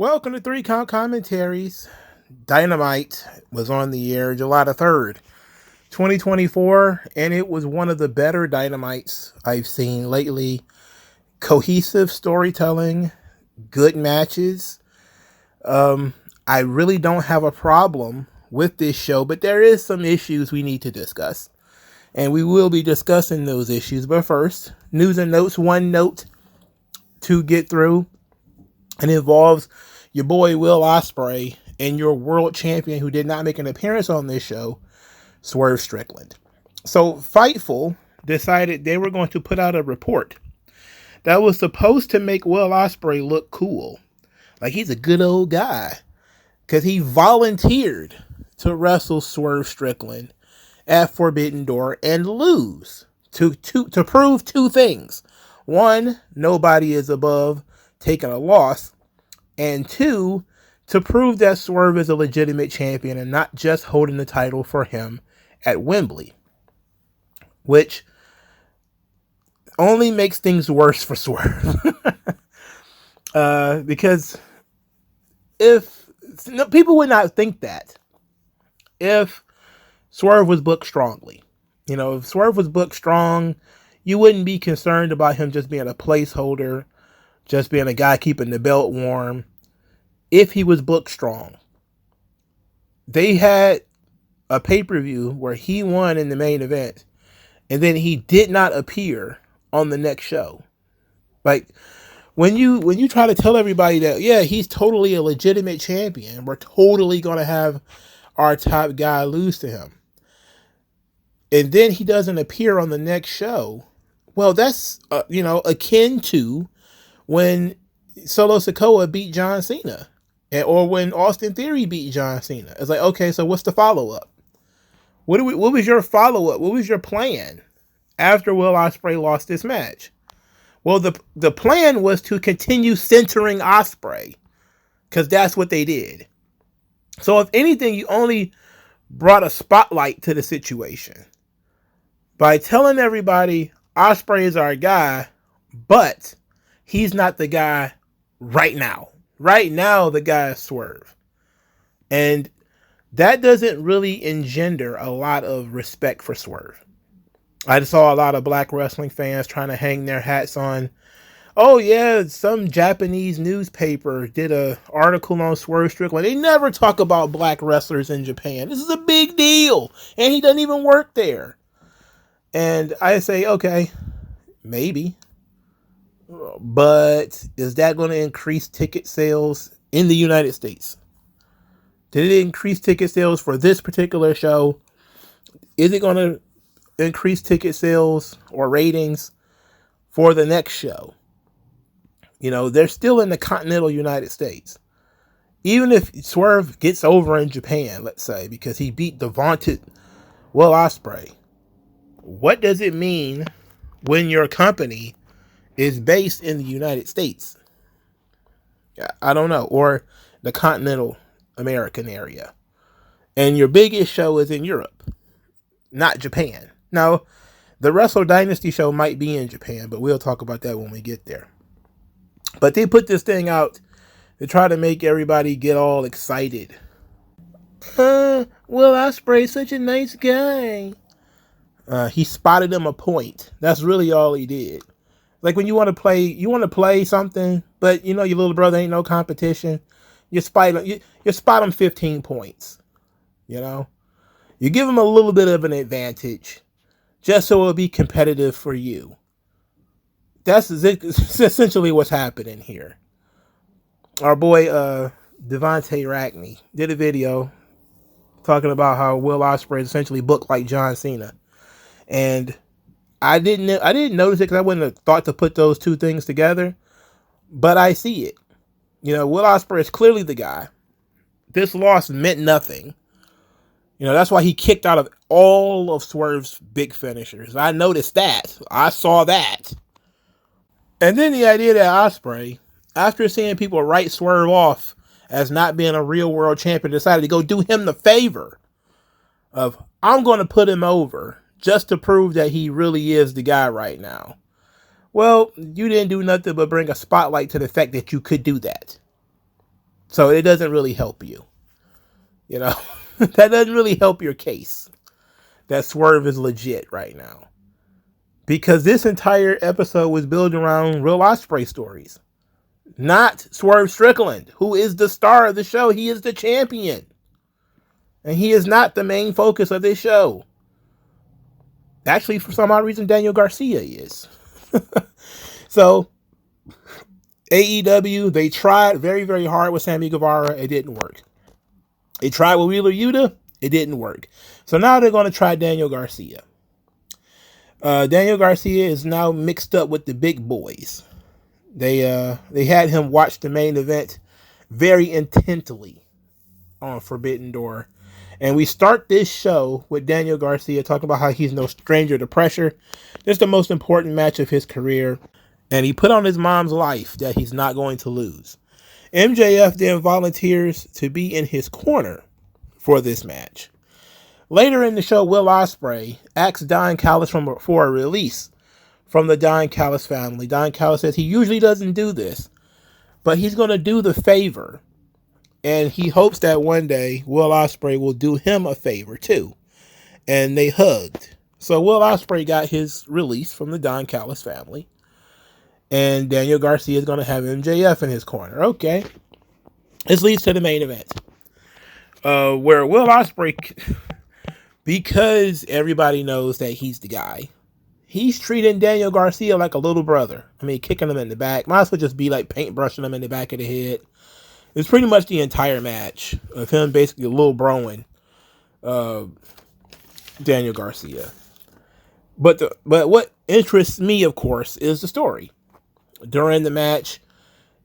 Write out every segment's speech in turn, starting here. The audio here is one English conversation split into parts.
Welcome to 3 Count Commentaries. Dynamite was on the air July the 3rd, 2024, and it was one of the better Dynamites I've seen lately. Cohesive storytelling, good matches. I really don't have a problem with this show, but there is some issues we need to discuss. And we will be discussing those issues. But first, news and notes. One note to get through. And it involves your boy Will Ospreay and your world champion who did not make an appearance on this show, Swerve Strickland. So Fightful decided they were going to put out a report that was supposed to make Will Ospreay look cool. Like he's a good old guy. Because he volunteered to wrestle Swerve Strickland at Forbidden Door and lose. To prove two things. One, nobody is above taking a loss, and two, to prove that Swerve is a legitimate champion and not just holding the title for him at Wembley, which only makes things worse for Swerve. Because people would not think that if Swerve was booked strongly. If Swerve was booked strong, you wouldn't be concerned about him just being a placeholder, just being a guy keeping the belt warm. If he was booked strong, they had a pay-per-view where he won in the main event, and then he did not appear on the next show. Like, when you try to tell everybody that, yeah, he's totally a legitimate champion, we're totally going to have our top guy lose to him, and then he doesn't appear on the next show, well, that's, akin to when Solo Sikoa beat John Cena, or when Austin Theory beat John Cena. It's like, okay, so what's the follow-up? What was your follow-up? What was your plan after Will Ospreay lost this match? Well, the plan was to continue centering Ospreay, because that's what they did. So if anything, you only brought a spotlight to the situation by telling everybody Ospreay is our guy, but he's not the guy right now. Right now, the guy is Swerve. And that doesn't really engender a lot of respect for Swerve. I saw a lot of black wrestling fans trying to hang their hats on, oh yeah, some Japanese newspaper did an article on Swerve Strickland. They never talk about black wrestlers in Japan. This is a big deal. And he doesn't even work there. And I say, okay, maybe. But is that going to increase ticket sales in the United States? Did it increase ticket sales for this particular show? Is it going to increase ticket sales or ratings for the next show? They're still in the continental United States. Even if Swerve gets over in Japan, let's say, because he beat the vaunted Will Ospreay, what does it mean when your company is based in the United States? I don't know. Or the continental American area. And your biggest show is in Europe, not Japan. Now, the Wrestle Dynasty show might be in Japan, but we'll talk about that when we get there. But they put this thing out to try to make everybody get all excited. Will Ospreay's such a nice guy. He spotted him a point. That's really all he did. Like when you want to play something, but your little brother ain't no competition. You spot him 15 points. You give him a little bit of an advantage, just so it'll be competitive for you. That's essentially what's happening here. Our boy Devontae Rackney did a video talking about how Will Ospreay is essentially booked like John Cena, and I didn't notice it because I wouldn't have thought to put those two things together, but I see it. Will Ospreay is clearly the guy. This loss meant nothing. That's why he kicked out of all of Swerve's big finishers. I noticed that. I saw that. And then the idea that Ospreay, after seeing people write Swerve off as not being a real world champion, decided to go do him the favor of, I'm going to put him over just to prove that he really is the guy right now. Well, you didn't do nothing but bring a spotlight to the fact that you could do that. So it doesn't really help you. You know, that doesn't really help your case that Swerve is legit right now. Because this entire episode was built around real Ospreay stories. Not Swerve Strickland, who is the star of the show. He is the champion. And he is not the main focus of this show. Actually, for some odd reason, Daniel Garcia is. So, AEW, they tried very, very hard with Sammy Guevara. It didn't work. They tried with Wheeler Yuta. It didn't work. So now they're going to try Daniel Garcia. Daniel Garcia is now mixed up with the big boys. They had him watch the main event very intently on Forbidden Door. And we start this show with Daniel Garcia talking about how he's no stranger to pressure. This is the most important match of his career. And he put on his mom's life that he's not going to lose. MJF then volunteers to be in his corner for this match. Later in the show, Will Ospreay asks Don Callis for a release from the Don Callis family. Don Callis says he usually doesn't do this, but he's going to do the favor. And he hopes that one day Will Ospreay will do him a favor too. And they hugged. So Will Ospreay got his release from the Don Callis family. And Daniel Garcia is going to have MJF in his corner. Okay. This leads to the main event. Where Will Ospreay, because everybody knows that he's the guy, he's treating Daniel Garcia like a little brother. I mean, kicking him in the back. Might as well just be like paintbrushing him in the back of the head. It's pretty much the entire match of him basically little broing Daniel Garcia. But what interests me, of course, is the story. During the match,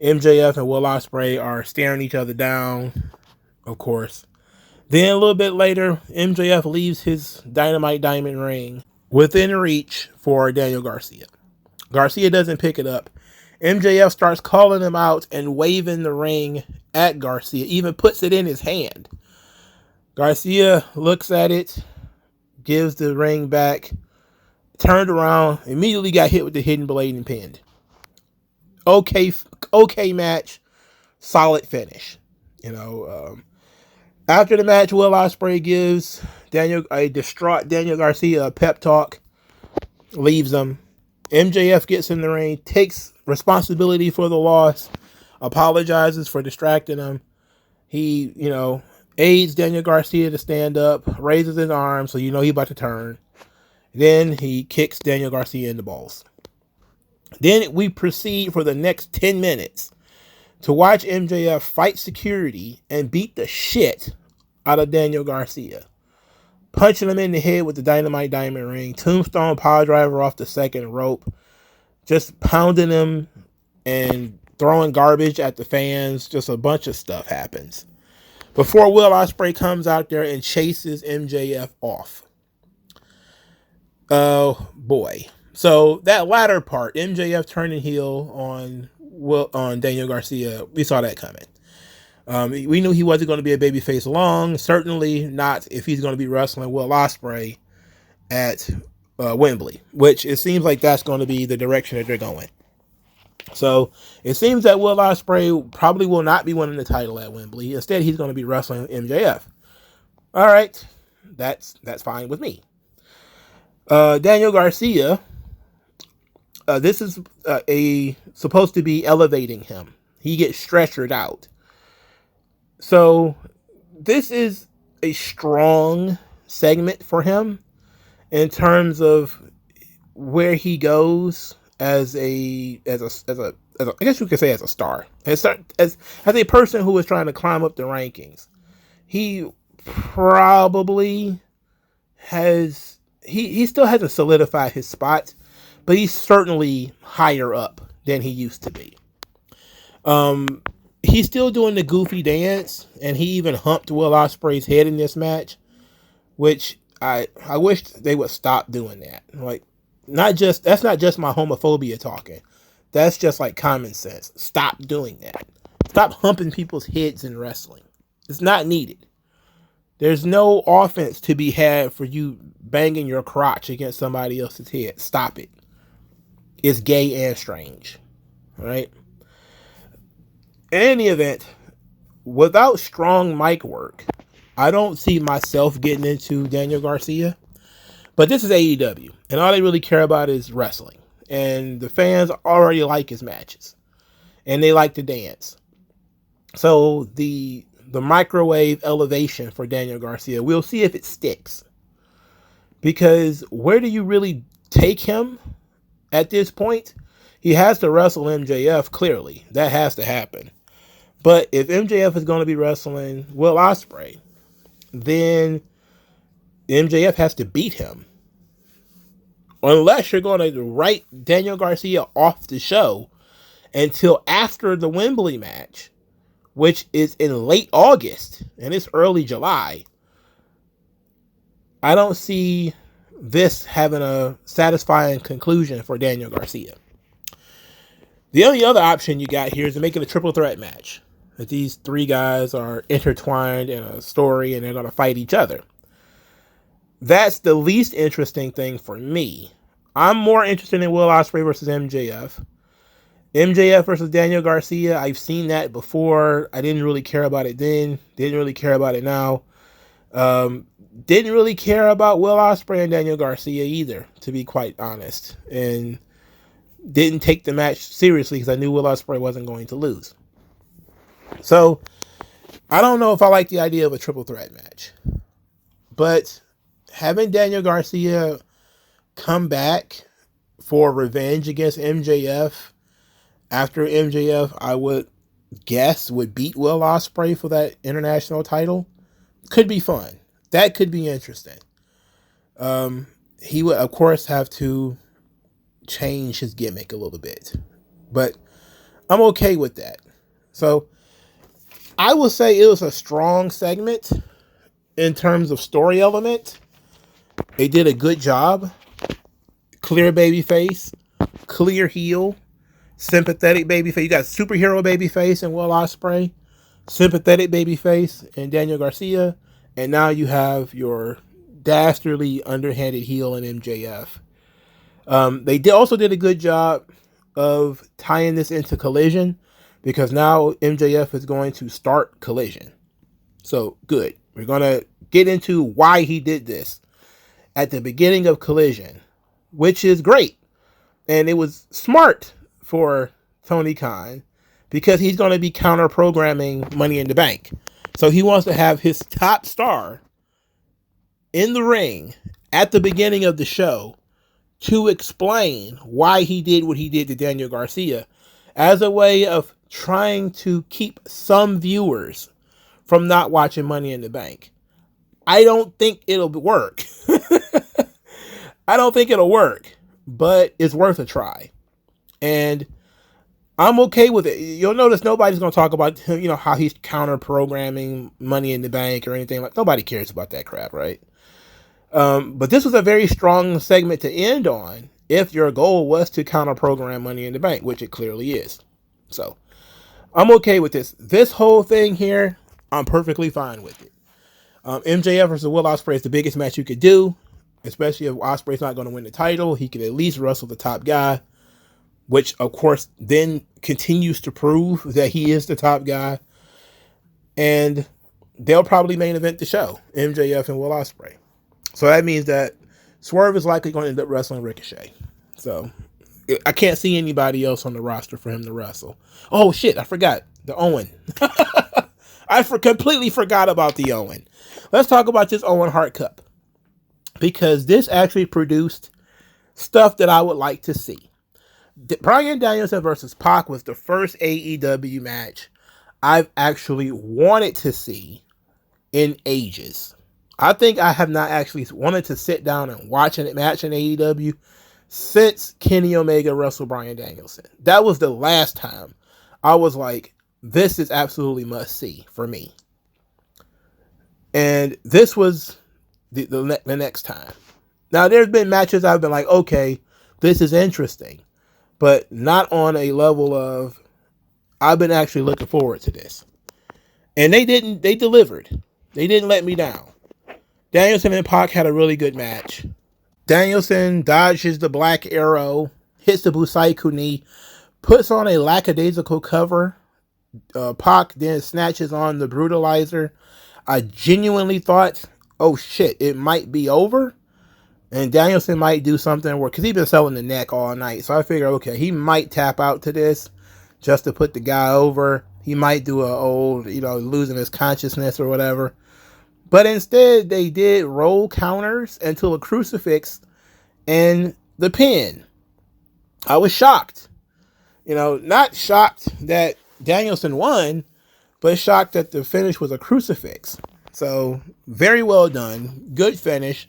MJF and Will Ospreay are staring each other down, of course. Then a little bit later, MJF leaves his Dynamite diamond ring within reach for Daniel Garcia. Garcia doesn't pick it up. MJF starts calling him out and waving the ring at Garcia, even puts it in his hand. Garcia looks at it, gives the ring back, turned around, immediately got hit with the hidden blade and pinned. Okay match, solid finish. After the match, Will Ospreay gives a distraught Daniel Garcia a pep talk, leaves him. MJF gets in the ring, takes responsibility for the loss, apologizes for distracting him. He, aids Daniel Garcia to stand up, raises his arm, so he's about to turn. Then he kicks Daniel Garcia in the balls. Then we proceed for the next 10 minutes to watch MJF fight security and beat the shit out of Daniel Garcia. Punching him in the head with the Dynamite diamond ring, tombstone piledriver off the second rope, just pounding him and throwing garbage at the fans. Just a bunch of stuff happens before Will Ospreay comes out there and chases MJF off. Oh boy. So that latter part, MJF turning heel on Daniel Garcia, we saw that coming. We knew he wasn't going to be a babyface long. Certainly not if he's going to be wrestling Will Ospreay at Wembley, which it seems like that's going to be the direction that they're going. So it seems that Will Ospreay probably will not be winning the title at Wembley. Instead, he's going to be wrestling MJF. All right, that's fine with me. Daniel Garcia. This is supposed to be elevating him. He gets stretchered out. So this is a strong segment for him in terms of where he goes as I guess you could say as a star, as a person who is trying to climb up the rankings. He probably has he still hasn't solidified his spot, but he's certainly higher up than he used to be. He's still doing the goofy dance, and he even humped Will Ospreay's head in this match, which I wish they would stop doing that. Like, that's not just my homophobia talking. That's just like common sense. Stop doing that. Stop humping people's heads in wrestling. It's not needed. There's no offense to be had for you banging your crotch against somebody else's head. Stop it. It's gay and strange. All right? In any event, without strong mic work, I don't see myself getting into Daniel Garcia. But this is AEW, and all they really care about is wrestling. And the fans already like his matches, and they like to dance. So the microwave elevation for Daniel Garcia, we'll see if it sticks. Because where do you really take him at this point? He has to wrestle MJF, clearly. That has to happen. But if MJF is going to be wrestling Will Ospreay, then MJF has to beat him. Unless you're going to write Daniel Garcia off the show until after the Wembley match, which is in late August, and it's early July. I don't see this having a satisfying conclusion for Daniel Garcia. The only other option you got here is to make it a triple threat match. That these three guys are intertwined in a story and they're going to fight each other. That's the least interesting thing for me. I'm more interested in Will Ospreay versus MJF. MJF versus Daniel Garcia, I've seen that before. I didn't really care about it then. Didn't really care about it now. Didn't really care about Will Ospreay and Daniel Garcia either, to be quite honest. And didn't take the match seriously because I knew Will Ospreay wasn't going to lose. So, I don't know if I like the idea of a triple threat match. But having Daniel Garcia come back for revenge against MJF after MJF, I would guess, would beat Will Ospreay for that international title, could be fun. That could be interesting. He would, of course, have to change his gimmick a little bit. But I'm okay with that. So, I will say it was a strong segment in terms of story element. They did a good job. Clear babyface, clear heel, sympathetic babyface. You got superhero babyface and Will Ospreay, sympathetic babyface and Daniel Garcia, and now you have your dastardly underhanded heel in MJF. They also did a good job of tying this into Collision, because now MJF is going to start Collision. So, good. We're going to get into why he did this at the beginning of Collision, which is great. And it was smart for Tony Khan because he's going to be counter-programming Money in the Bank. So he wants to have his top star in the ring at the beginning of the show to explain why he did what he did to Daniel Garcia, as a way of trying to keep some viewers from not watching Money in the Bank. I don't think it'll work. I don't think it'll work, but it's worth a try. And I'm okay with it. You'll notice nobody's going to talk about, how he's counter-programming Money in the Bank or anything. Like, nobody cares about that crap, right? But this was a very strong segment to end on if your goal was to counter-program Money in the Bank, which it clearly is. So, I'm okay with this. This whole thing here, I'm perfectly fine with it. MJF versus Will Ospreay is the biggest match you could do, especially if Ospreay's not going to win the title. He could at least wrestle the top guy, which, of course, then continues to prove that he is the top guy. And they'll probably main event the show, MJF and Will Ospreay. So that means that Swerve is likely going to end up wrestling Ricochet. So I can't see anybody else on the roster for him to wrestle. Oh, shit, I forgot. The Owen. I completely forgot about the Owen. Let's talk about this Owen Hart Cup, because this actually produced stuff that I would like to see. Bryan Danielson versus Pac was the first AEW match I've actually wanted to see in ages. I think I have not actually wanted to sit down and watch a match in AEW since Kenny Omega wrestled Bryan Danielson. That was the last time I was like, this is absolutely must see for me. And this was the next time. Now, there's been matches I've been like, okay, this is interesting, but not on a level of, I've been actually looking forward to this. And they delivered. They didn't let me down. Danielson and Pac had a really good match. Danielson dodges the Black Arrow, hits the Busaiku knee, puts on a lackadaisical cover Pac then snatches on the brutalizer, I genuinely thought, oh shit, it might be over. And Danielson might do something where, because he's been selling the neck all night. So I figure, okay, he might tap out to this just to put the guy over. He might do a old, losing his consciousness or whatever. But instead, they did roll counters until a crucifix and the pin. I was shocked. Not shocked that Danielson won, but shocked that the finish was a crucifix. So, very well done. Good finish.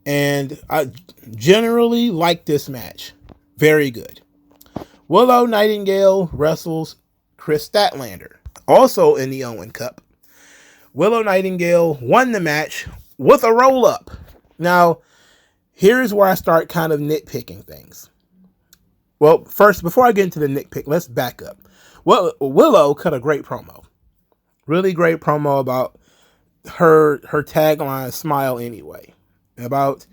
And I generally like this match. Very good. Willow Nightingale wrestles Chris Statlander, also in the Owen Cup. Willow Nightingale won the match with a roll-up. Now, here's where I start kind of nitpicking things. Well, first, before I get into the nitpick, let's back up. Well, Willow cut a great promo. Really great promo about her tagline, Smile Anyway. About,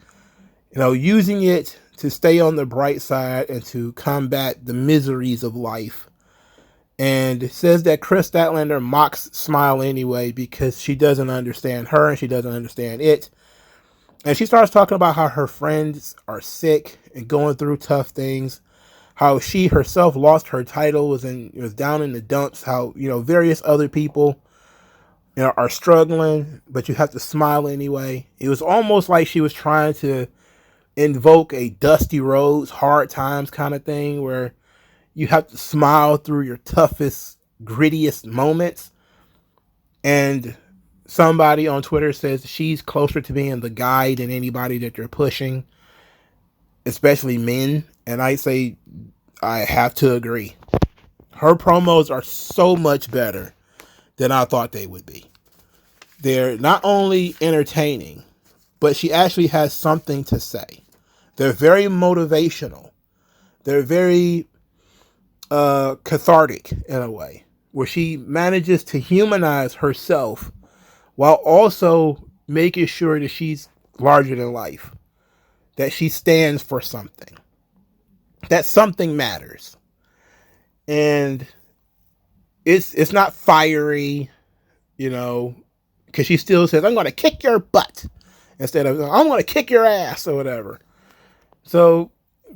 using it to stay on the bright side and to combat the miseries of life. And it says that Chris Statlander mocks Smile Anyway because she doesn't understand her and she doesn't understand it. And she starts talking about how her friends are sick and going through tough things. How she herself lost her title, was down in the dumps. How, various other people are struggling, but you have to smile anyway. It was almost like she was trying to invoke a Dusty Rhodes Hard Times kind of thing, where you have to smile through your toughest, grittiest moments. And somebody on Twitter says she's closer to being the guy than anybody that you're pushing, especially men. And I say I have to agree. Her promos are so much better than I thought they would be. They're not only entertaining, but she actually has something to say. They're very motivational. They're very cathartic in a way, where she manages to humanize herself while also making sure that she's larger than life, that she stands for something, that something matters. And it's not fiery, because she still says, I'm going to kick your butt, instead of, I'm going to kick your ass, or whatever. So,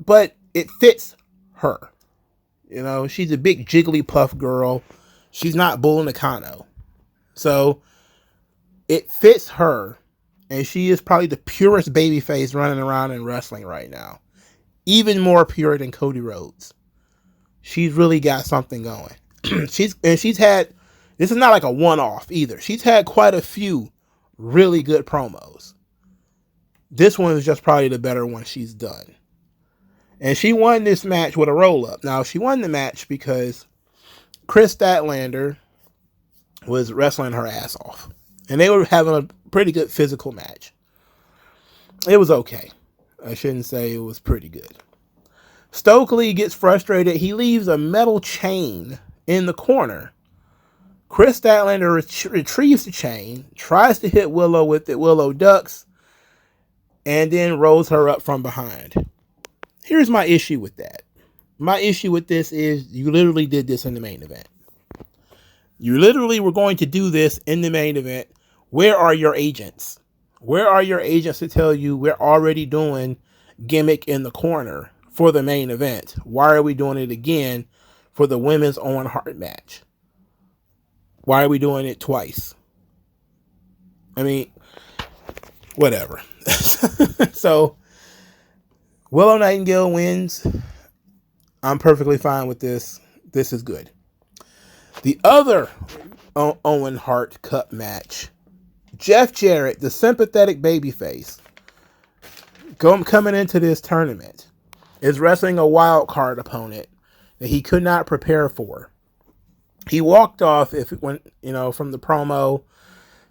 but it fits her. She's a big Jigglypuff girl. She's not Bull Nakano. So, it fits her. And she is probably the purest babyface running around in wrestling right now. Even more pure than Cody Rhodes. She's really got something going. She's had, this is not like a one-off either. She's had quite a few really good promos. This one is just probably the better one she's done. And she won this match with a roll-up. Now, she won the match because Chris Statlander was wrestling her ass off. And they were having a pretty good physical match. It was okay. I shouldn't say it was pretty good. Stokely gets frustrated. He leaves a metal chain in the corner. Chris Statlander retrieves the chain, tries to hit Willow with it. Willow ducks, and then rolls her up from behind. Here's my issue with that. My issue with this is you literally did this in the main event. You literally were going to do this in the main event. Where are your agents? Where are your agents to tell you we're already doing gimmick in the corner for the main event? Why are we doing it again for the women's Owen Hart match? Why are we doing it twice? I mean, whatever. So, Willow Nightingale wins. I'm perfectly fine with this. This is good. The other Owen Hart Cup match, Jeff Jarrett, the sympathetic babyface, coming into this tournament, is wrestling a wild card opponent that he could not prepare for. He walked off from the promo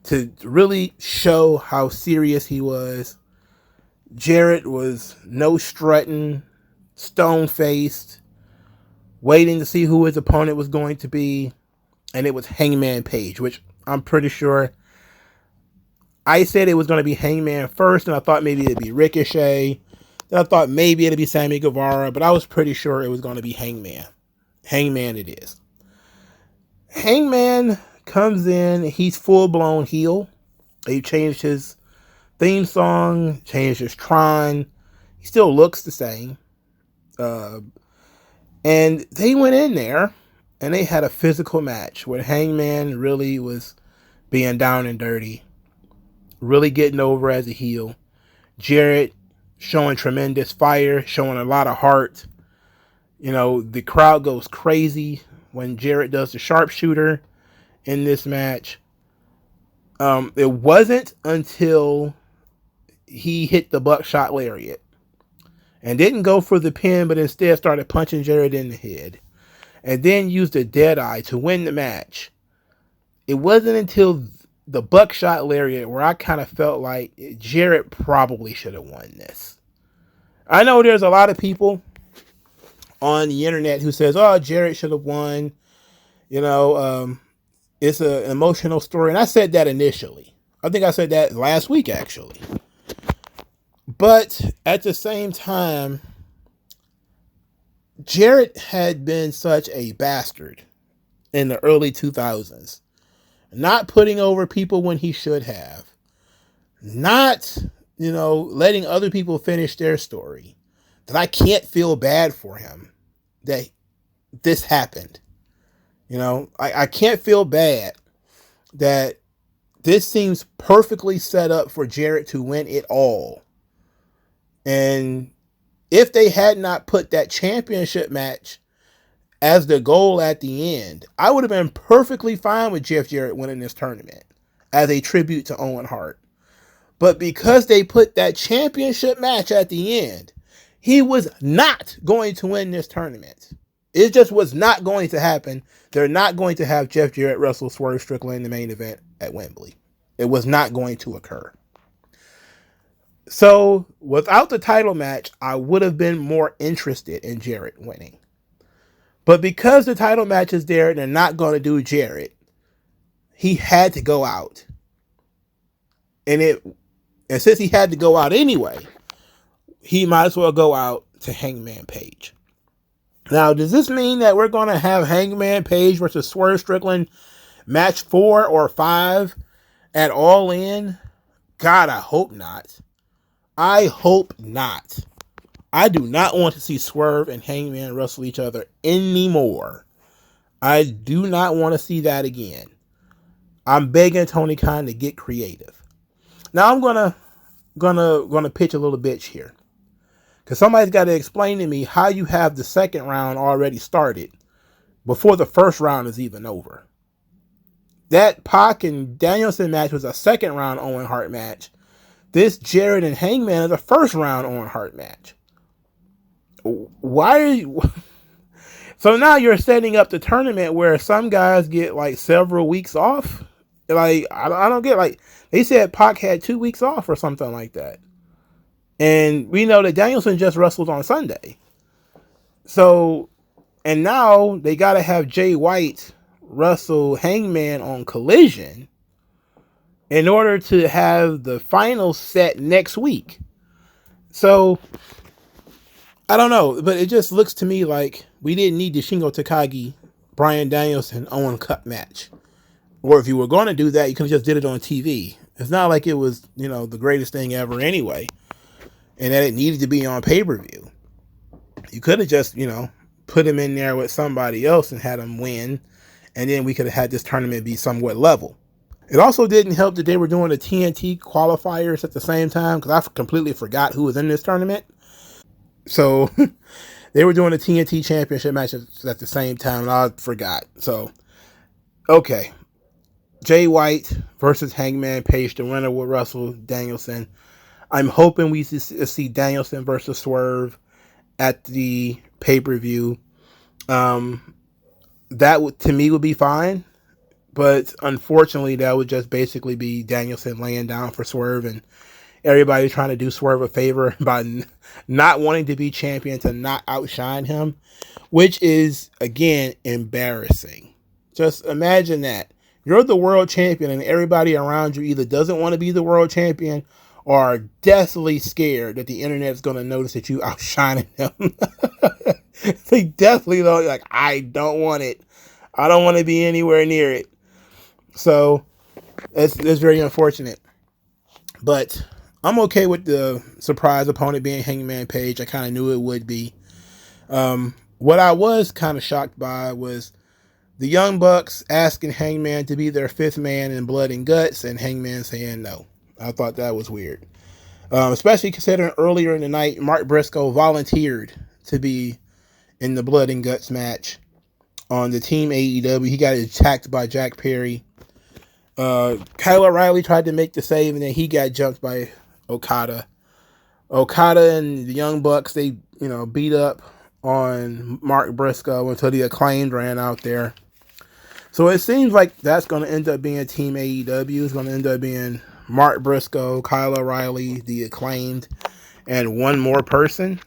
to really show how serious he was. Jarrett was no strutting, stone-faced, waiting to see who his opponent was going to be, and it was Hangman Page, which I'm pretty sure I said it was going to be Hangman first, and I thought maybe it'd be Ricochet. Then I thought maybe it'd be Sammy Guevara, but I was pretty sure it was going to be Hangman. Hangman it is. Hangman comes in. He's full-blown heel. He changed his theme song, changed his Tron. He still looks the same. And they went in there and they had a physical match where Hangman really was being down and dirty, really getting over as a heel. Jarrett showing tremendous fire, showing a lot of heart. You know, the crowd goes crazy when Jarrett does the sharpshooter in this match. It wasn't until he hit the buckshot lariat and didn't go for the pin, but instead started punching Jarrett in the head and then used a dead eye to win the match. It wasn't until the buckshot lariat where I kind of felt like Jarrett probably should have won this. I know there's a lot of people on the internet who says, oh, Jarrett should have won. You know, it's an emotional story. And I said that initially. I think I said that last week, actually. But at the same time, Jarrett had been such a bastard in the early 2000s. Not putting over people when he should have. Not, letting other people finish their story. That I can't feel bad for him that this happened. I can't feel bad that this seems perfectly set up for Jarrett to win it all. And if they had not put that championship match as the goal at the end, I would have been perfectly fine with Jeff Jarrett winning this tournament as a tribute to Owen Hart. But because they put that championship match at the end, he was not going to win this tournament. It just was not going to happen. They're not going to have Jeff Jarrett wrestle Swerve Strickland in the main event at Wembley. It was not going to occur. So, without the title match, I would have been more interested in Jarrett winning. But because the title match is there and they're not going to do Jarrett, he had to go out. And since he had to go out anyway, he might as well go out to Hangman Page. Now, does this mean that we're going to have Hangman Page versus Swerve Strickland match 4 or 5 at All In? God, I hope not. I hope not. I do not want to see Swerve and Hangman wrestle each other anymore. I do not want to see that again. I'm begging Tony Khan to get creative. Now I'm gonna pitch a little bitch here. Because somebody's got to explain to me how you have the second round already started before the first round is even over. That Pac and Danielson match was a second round Owen Hart match. This Jarrett and Hangman is a first round Owen Hart match. Why are you... So now you're setting up the tournament where some guys get like several weeks off. Like, I don't get, like, they said Pac had 2 weeks off or something like that. And we know that Danielson just wrestled on Sunday. So, and now they got to have Jay White wrestle Hangman on Collision in order to have the final set next week. So, I don't know, but it just looks to me like we didn't need the Shingo Takagi, Bryan Danielson, Owen Cup match. Or if you were going to do that, you could have just did it on TV. It's not like it was, the greatest thing ever anyway. And that it needed to be on pay-per-view. You could have just, put him in there with somebody else and had him win. And then we could have had this tournament be somewhat level. It also didn't help that they were doing the TNT qualifiers at the same time, because I completely forgot who was in this tournament. So they were doing the TNT championship matches at the same time, and I forgot. So, okay. Jay White versus Hangman Page. The winner will wrestle Danielson. I'm hoping we see Danielson versus Swerve at the pay-per-view. That to me would be fine. But unfortunately, that would just basically be Danielson laying down for Swerve and everybody trying to do Swerve a favor by not wanting to be champion to not outshine him, which is, again, embarrassing. Just imagine that. You're the world champion and everybody around you either doesn't want to be the world champion or are deathly scared that the internet is going to notice that you outshining them. They definitely know, like, I don't want it. I don't want to be anywhere near it. So it's very unfortunate. But I'm okay with the surprise opponent being Hangman Page. I kind of knew it would be. What I was kind of shocked by was the Young Bucks asking Hangman to be their fifth man in Blood and Guts, and Hangman saying no. I thought that was weird. Especially considering earlier in the night, Mark Briscoe volunteered to be in the Blood and Guts match on the Team AEW. He got attacked by Jack Perry. Kyle O'Reilly tried to make the save, and then he got jumped by Okada. Okada and the Young Bucks, they beat up on Mark Briscoe until the Acclaimed ran out there. So it seems like that's going to end up being Team AEW. It's going to end up being Mark Briscoe, Kyle O'Reilly, the Acclaimed, and one more person.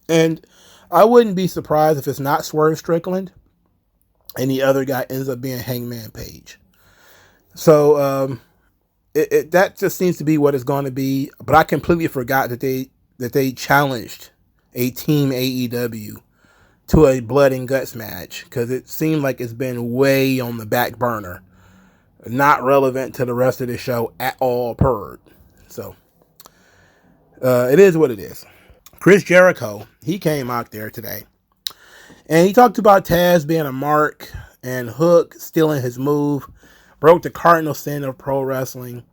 And I wouldn't be surprised if it's not Swerve Strickland and the other guy ends up being Hangman Page. So that just seems to be what it's going to be. But I completely forgot that they challenged a Team AEW to a Blood and Guts match, because it seemed like it's been way on the back burner, not relevant to the rest of the show at all. So it is what it is. Chris Jericho, he came out there today and he talked about Taz being a mark and Hook stealing his move, broke the cardinal sin of pro wrestling.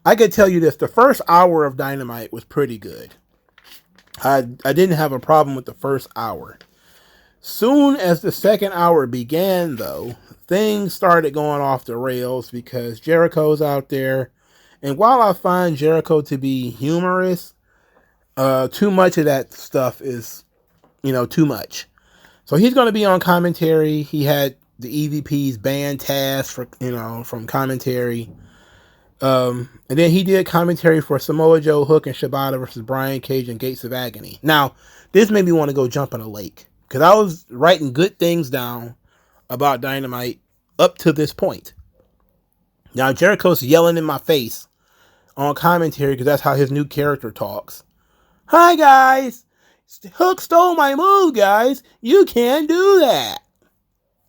I could tell you this, the first hour of Dynamite was pretty good. I didn't have a problem with the first hour. Soon as the second hour began, though, things started going off the rails because Jericho's out there. And while I find Jericho to be humorous, too much of that stuff is, too much. So he's going to be on commentary. He had the EVPs banned Taz from commentary. And then he did commentary for Samoa Joe, Hook, and Shibata versus Brian Cage and Gates of Agony. Now, this made me want to go jump in a lake, because I was writing good things down about Dynamite up to this point. Now, Jericho's yelling in my face on commentary because that's how his new character talks. Hi, guys. Hook stole my move, guys. You can't do that.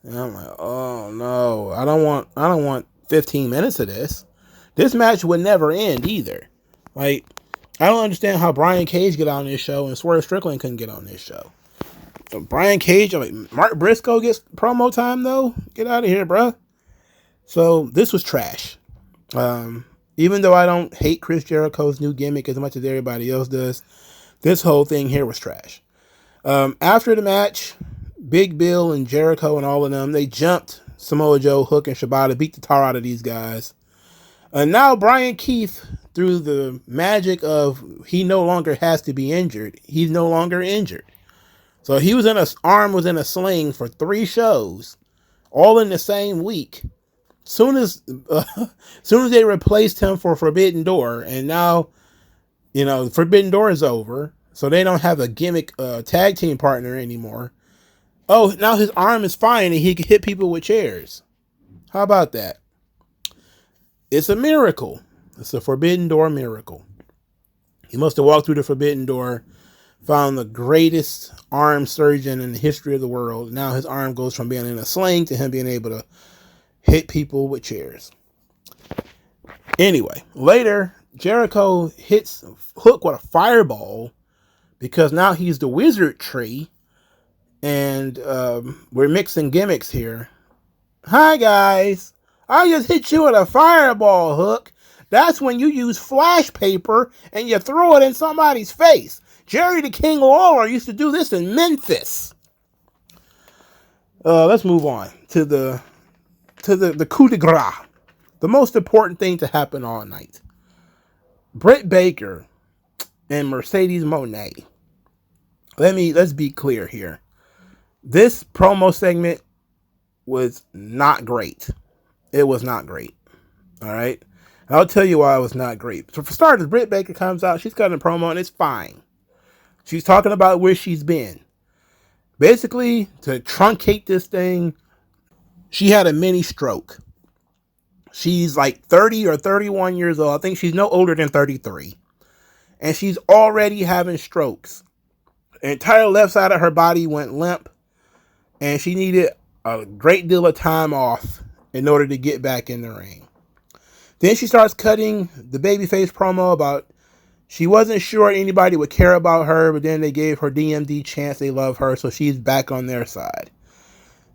And I'm like, oh, no. I don't want 15 minutes of this. This match would never end either. Like, I don't understand how Brian Cage get on this show and Swerve Strickland couldn't get on this show. So Brian Cage, Mark Briscoe gets promo time, though? Get out of here, bruh. So this was trash. Even though I don't hate Chris Jericho's new gimmick as much as everybody else does, this whole thing here was trash. After the match, Big Bill and Jericho and all of them, they jumped Samoa Joe, Hook, and Shibata, beat the tar out of these guys. And now Brian Keith, through the magic of he no longer has to be injured, he's no longer injured. So he was arm was in a sling for 3 shows, all in the same week. Soon as they replaced him for Forbidden Door, and now, Forbidden Door is over, so they don't have a gimmick tag team partner anymore. Oh, now his arm is fine and he can hit people with chairs. How about that? It's a miracle. It's a Forbidden Door miracle. He must have walked through the Forbidden Door, found the greatest arm surgeon in the history of the world. Now his arm goes from being in a sling to him being able to hit people with chairs. Anyway, later, Jericho hits Hook with a fireball because now he's the wizard tree. And we're mixing gimmicks here. Hi, guys. I just hit you with a fireball, Hook. That's when you use flash paper and you throw it in somebody's face. Jerry the King Lawler used to do this in Memphis. Let's move on to the coup de grace. The most important thing to happen all night. Britt Baker and Mercedes Moné. Let's be clear here. This promo segment was not great. It was not great. All right. I'll tell you why it was not great. So for starters, Britt Baker comes out. She's got a promo and it's fine. She's talking about where she's been. Basically, to truncate this thing, she had a mini stroke. She's like 30 or 31 years old. I think she's no older than 33. And she's already having strokes. The entire left side of her body went limp. And she needed a great deal of time off in order to get back in the ring. Then she starts cutting the babyface promo about she wasn't sure anybody would care about her, but then they gave her DMD chance they love her, so she's back on their side.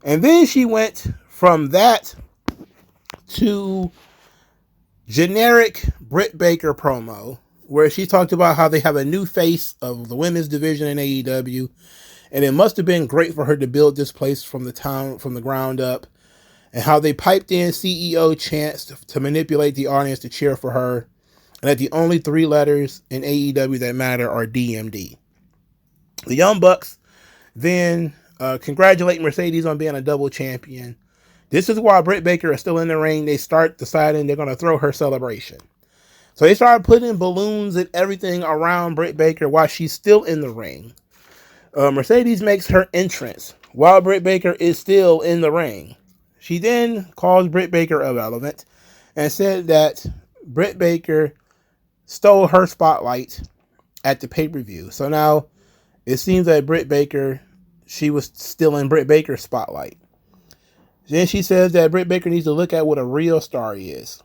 And then she went from that to generic Britt Baker promo, where she talked about how they have a new face of the women's division in AEW, and it must have been great for her to build this place from the ground up, and how they piped in CEO chants to manipulate the audience to cheer for her, and that the only 3 letters in AEW that matter are DMD. The Young Bucks then congratulate Mercedes on being a double champion. This is why Britt Baker is still in the ring. They start deciding they're going to throw her celebration. So they started putting balloons and everything around Britt Baker while she's still in the ring. Mercedes makes her entrance while Britt Baker is still in the ring. She then calls Britt Baker irrelevant and said that Britt Baker stole her spotlight at the pay-per-view. So now it seems that Britt Baker, she was still in Britt Baker's spotlight. Then she says that Britt Baker needs to look at what a real star is.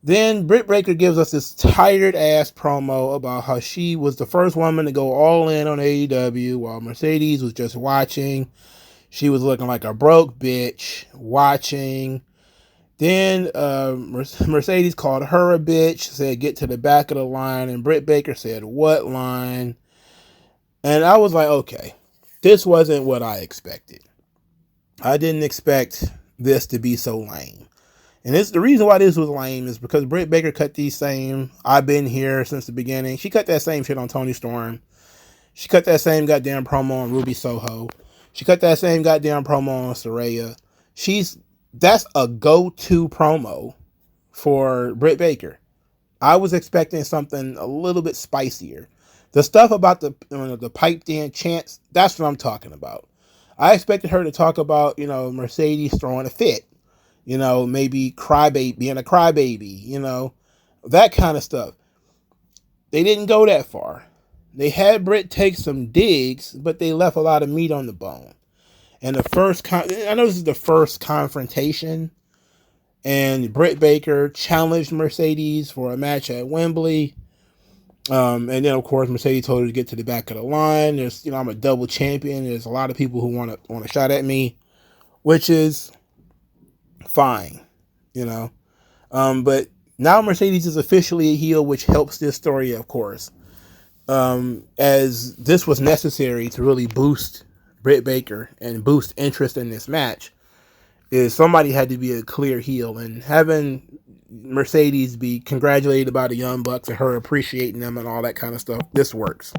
Then Britt Baker gives us this tired-ass promo about how she was the first woman to go all in on AEW while Mercedes was just watching. She was looking like a broke bitch watching. Then Mercedes called her a bitch, said get to the back of the line, and Britt Baker said, what line? And I was like, okay, this wasn't what I expected. I didn't expect this to be so lame. And the reason why this was lame is because Britt Baker cut these same, I've been here since the beginning. She cut that same shit on Toni Storm. She cut that same goddamn promo on Ruby Soho. She cut that same goddamn promo on Saraya. That's a go-to promo for Britt Baker. I was expecting something a little bit spicier. The stuff about the piped in chants, that's what I'm talking about. I expected her to talk about, Mercedes throwing a fit. Maybe being a crybaby, that kind of stuff. They didn't go that far. They had Britt take some digs, but they left a lot of meat on the bone. And I know this is the first confrontation, and Britt Baker challenged Mercedes for a match at Wembley. And then, of course, Mercedes told her to get to the back of the line. There's, I'm a double champion. There's a lot of people who want a shot at me, which is fine, but now Mercedes is officially a heel, which helps this story, of course, as this was necessary to really boost Britt Baker and boost interest in this match. Is somebody had to be a clear heel, and having Mercedes be congratulated by the Young Bucks and her appreciating them and all that kind of stuff, this works.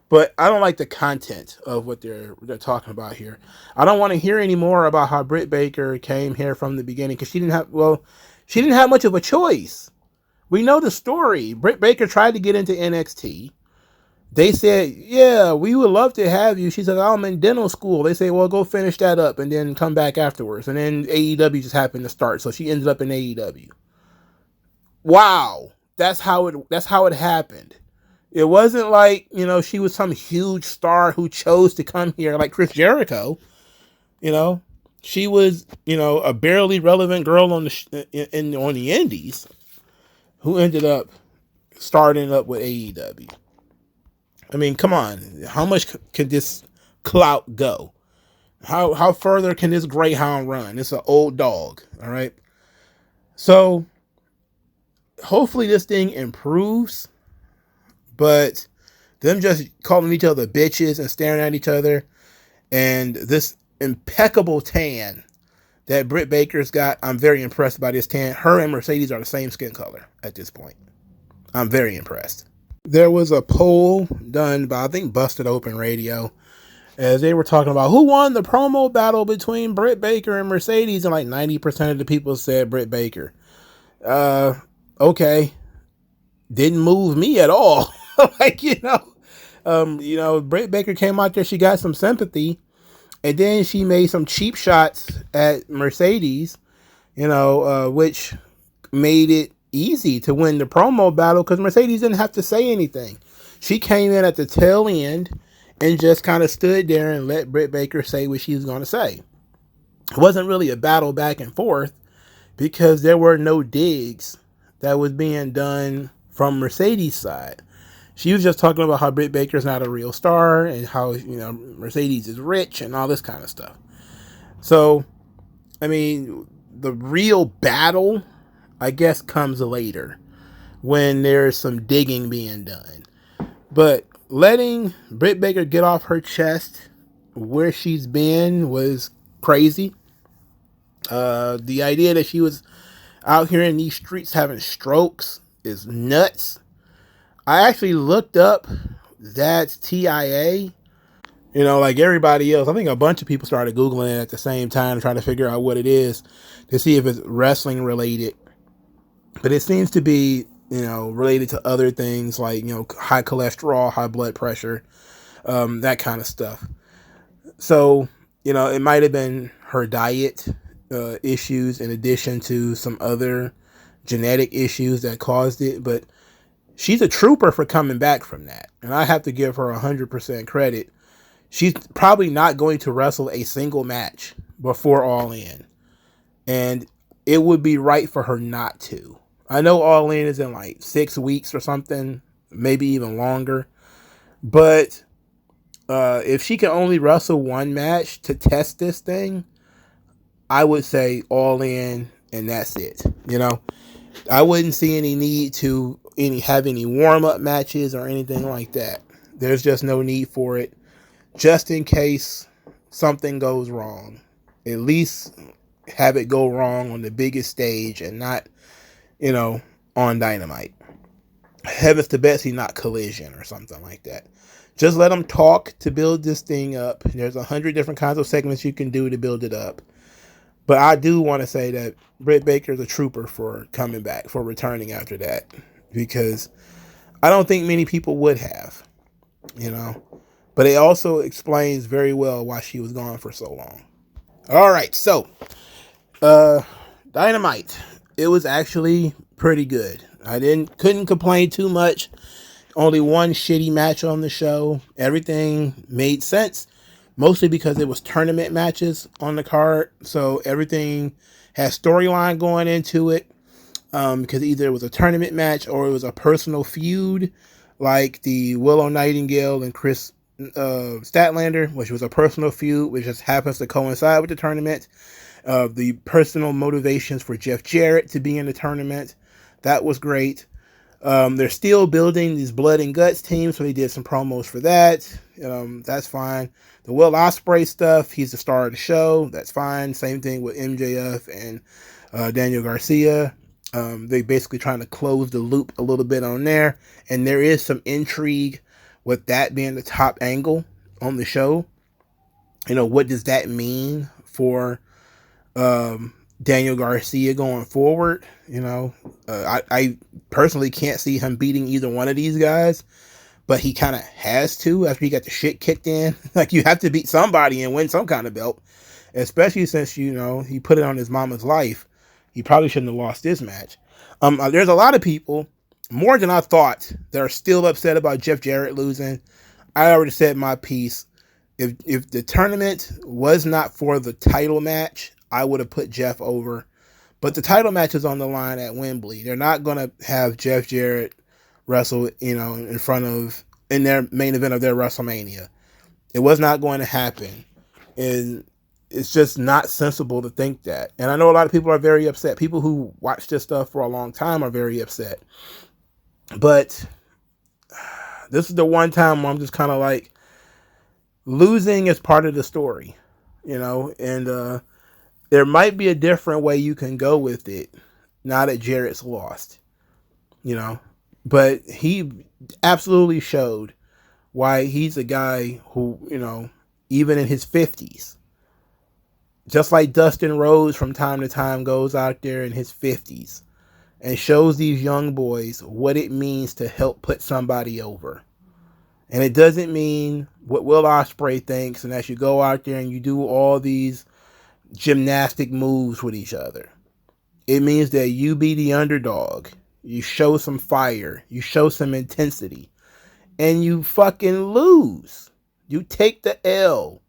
But I don't like the content of what they're talking about here. I don't want to hear any more about how Britt Baker came here from the beginning, because she didn't have much of a choice. We know the story. Britt Baker tried to get into NXT. They said, yeah, we would love to have you. She said, I'm in dental school. They say, well, go finish that up and then come back afterwards. And then AEW just happened to start. So she ended up in AEW. Wow. That's how it happened. It wasn't like, she was some huge star who chose to come here like Chris Jericho. She was, a barely relevant girl on the indies who ended up starting up with AEW. I mean, come on. How much can this clout go? How further can this greyhound run? It's an old dog, all right? So, hopefully this thing improves. But them just calling each other bitches and staring at each other, and this impeccable tan that Britt Baker's got, I'm very impressed by this tan. Her and Mercedes are the same skin color at this point. I'm very impressed. There was a poll done by, I think, Busted Open Radio, as they were talking about who won the promo battle between Britt Baker and Mercedes, and like 90% of the people said Britt Baker. Okay. Didn't move me at all. Britt Baker came out there, she got some sympathy, and then she made some cheap shots at Mercedes, which made it easy to win the promo battle because Mercedes didn't have to say anything. She came in at the tail end and just kind of stood there and let Britt Baker say what she was going to say. It wasn't really a battle back and forth because there were no digs that was being done from Mercedes' side. She was just talking about how Britt Baker's not a real star and how, Mercedes is rich and all this kind of stuff. So, I mean, the real battle, I guess, comes later when there's some digging being done. But letting Britt Baker get off her chest where she's been was crazy. The idea that she was out here in these streets having strokes is nuts. I actually looked up that TIA. Like everybody else, I think a bunch of people started Googling it at the same time, trying to figure out what it is to see if it's wrestling related. But it seems to be, related to other things like, high cholesterol, high blood pressure, that kind of stuff. So, it might have been her diet issues in addition to some other genetic issues that caused it. But she's a trooper for coming back from that. And I have to give her 100% credit. She's probably not going to wrestle a single match before All In. And it would be right for her not to. I know All In is in like 6 weeks or something, maybe even longer. But if she can only wrestle one match to test this thing, I would say All In and that's it. I wouldn't see any need to have any warm-up matches or anything like that. There's just no need for it. Just in case something goes wrong. At least have it go wrong on the biggest stage and not, on Dynamite. Heavens to Betsy, not Collision or something like that. Just let them talk to build this thing up. There's 100 different kinds of segments you can do to build it up. But I do want to say that Britt Baker's a trooper for coming back, for returning after that. Because I don't think many people would have, But it also explains very well why she was gone for so long. All right, so Dynamite. It was actually pretty good. I couldn't complain too much. Only one shitty match on the show. Everything made sense, mostly because it was tournament matches on the card. So everything had storyline going into it. Because either it was a tournament match or it was a personal feud, like the Willow Nightingale and Chris Statlander, which was a personal feud, which just happens to coincide with the tournament. The personal motivations for Jeff Jarrett to be in the tournament. That was great. They're still building these Blood and Guts teams, so they did some promos for that. That's fine. The Will Ospreay stuff, he's the star of the show. That's fine. Same thing with MJF and Daniel Garcia. They basically trying to close the loop a little bit on there. And there is some intrigue with that being the top angle on the show. What does that mean for Daniel Garcia going forward? I personally can't see him beating either one of these guys, but he kind of has to after he got the shit kicked in. Like, you have to beat somebody and win some kind of belt, especially since, he put it on his mama's life. He probably shouldn't have lost this match. There's a lot of people, more than I thought, that are still upset about Jeff Jarrett losing. I already said my piece. If the tournament was not for the title match, I would have put Jeff over. But the title match is on the line at Wembley. They're not going to have Jeff Jarrett wrestle, in their main event of their WrestleMania. It was not going to happen. And it's just not sensible to think that. And I know a lot of people are very upset. People who watch this stuff for a long time are very upset. But this is the one time where I'm just kind of like, losing is part of the story, and there might be a different way you can go with it now that Jarrett's lost, but he absolutely showed why he's a guy who, even in his 50s, just like Dustin Rhodes from time to time goes out there in his 50s and shows these young boys what it means to help put somebody over. And it doesn't mean what Will Ospreay thinks and that you go out there and you do all these gymnastic moves with each other. It means that you be the underdog. You show some fire. You show some intensity. And you fucking lose. You take the L.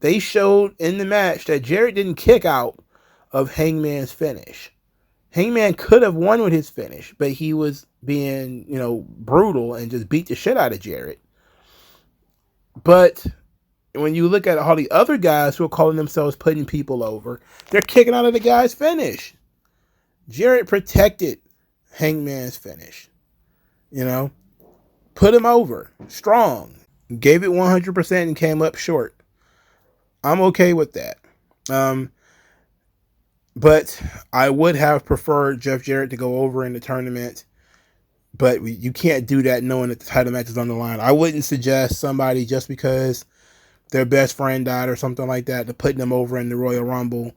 they showed in the match that Jarrett didn't kick out of Hangman's finish. Hangman could have won with his finish, but he was being, brutal and just beat the shit out of Jarrett. But when you look at all the other guys who are calling themselves putting people over, they're kicking out of the guy's finish. Jarrett protected Hangman's finish. Put him over. Strong. Gave it 100% and came up short. I'm okay with that. But I would have preferred Jeff Jarrett to go over in the tournament. But you can't do that knowing that the title match is on the line. I wouldn't suggest somebody just because their best friend died or something like that to put them over in the Royal Rumble.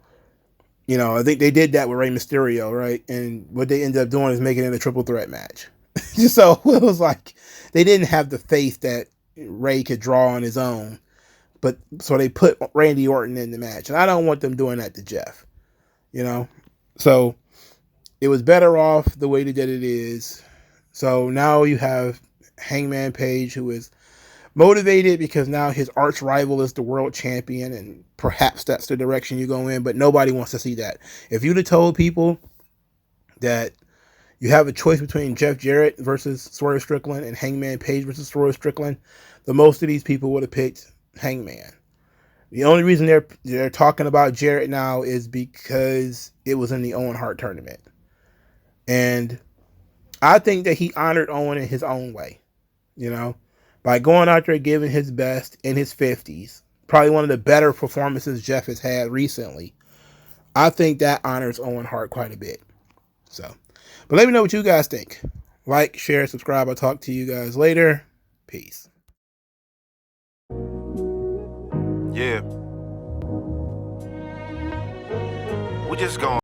I think they did that with Rey Mysterio, right? And what they ended up doing is making it a triple threat match. So it was like they didn't have the faith that Rey could draw on his own. But so they put Randy Orton in the match. And I don't want them doing that to Jeff. So it was better off the way that it is. So now you have Hangman Page, who is motivated because now his arch rival is the world champion, and perhaps that's the direction you go in, but nobody wants to see that. If you'd have told people that you have a choice between Jeff Jarrett versus Swerve Strickland and Hangman Page versus Swerve Strickland, the most of these people would have picked Hangman. The only reason they're talking about Jarrett now is because it was in the Owen Hart tournament. And I think that he honored Owen in his own way, by going out there giving his best in his 50s. Probably one of the better performances Jeff has had recently. I think that honors Owen Hart quite a bit. So, but let me know what you guys think. Like, share, subscribe. I'll talk to you guys later. Peace. Yeah. We just gonna